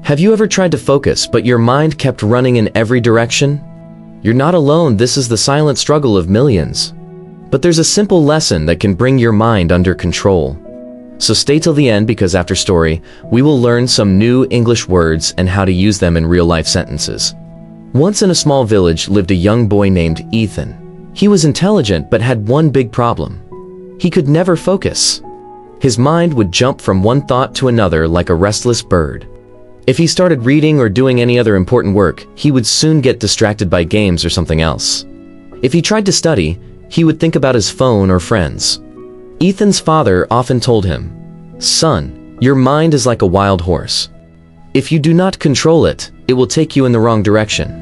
Have you ever tried to focus, but your mind kept running in every direction? You're not alone, this is the silent struggle of millions. But there's a simple lesson that can bring your mind under control. So stay till the end, because after story, we will learn some new English words and how to use them in real-life sentences. Once in a small village lived a young boy named Ethan. He was intelligent but had one big problem. He could never focus. His mind would jump from one thought to another like a restless bird. If he started reading or doing any other important work, he would soon get distracted by games or something else. If he tried to study, he would think about his phone or friends. Ethan's father often told him, "Son, your mind is like a wild horse. If you do not control it, it will take you in the wrong direction.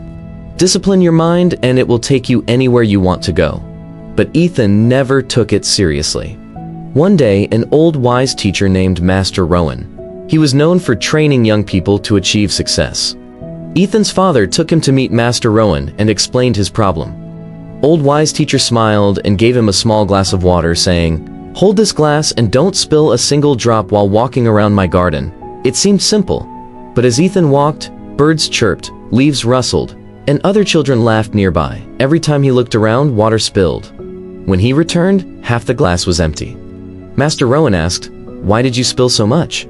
Discipline your mind and it will take you anywhere you want to go." But Ethan never took it seriously. One day, an old wise teacher named Master Rowan. He was known for training young people to achieve success. Ethan's father took him to meet Master Rowan and explained his problem. Old wise teacher smiled and gave him a small glass of water, saying, "Hold this glass and don't spill a single drop while walking around my garden." It seemed simple, but as Ethan walked, birds chirped, leaves rustled, and other children laughed nearby. Every time he looked around, water spilled. When he returned, half the glass was empty. Master Rowan asked, "Why did you spill so much?"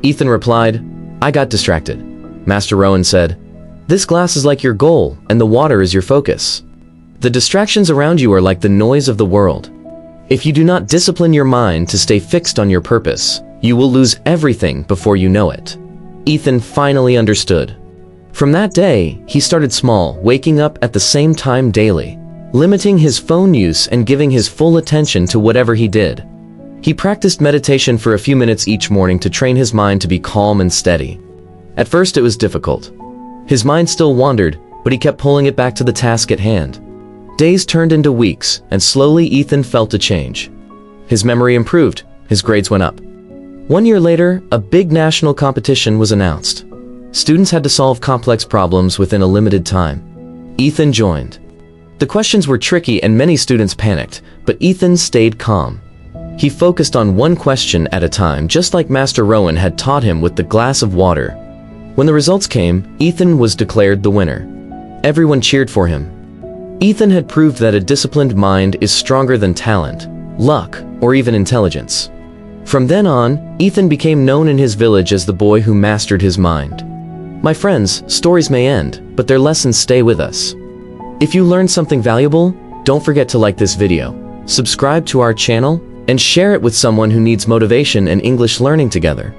Ethan replied, "I got distracted." Master Rowan said, "This glass is like your goal, and the water is your focus. The distractions around you are like the noise of the world. If you do not discipline your mind to stay fixed on your purpose, you will lose everything before you know it." Ethan finally understood. From that day, he started small, waking up at the same time daily, limiting his phone use and giving his full attention to whatever he did. He practiced meditation for a few minutes each morning to train his mind to be calm and steady. At first it was difficult. His mind still wandered, but he kept pulling it back to the task at hand. Days turned into weeks, and slowly Ethan felt a change. His memory improved, his grades went up. 1 year later, a big national competition was announced. Students had to solve complex problems within a limited time. Ethan joined. The questions were tricky and many students panicked, but Ethan stayed calm. He focused on one question at a time, just like Master Rowan had taught him with the glass of water. When the results came, Ethan was declared the winner. Everyone cheered for him. Ethan had proved that a disciplined mind is stronger than talent, luck, or even intelligence. From then on, Ethan became known in his village as the boy who mastered his mind. My friends, stories may end, but their lessons stay with us. If you learned something valuable, don't forget to like this video, subscribe to our channel, and share it with someone who needs motivation and English learning together.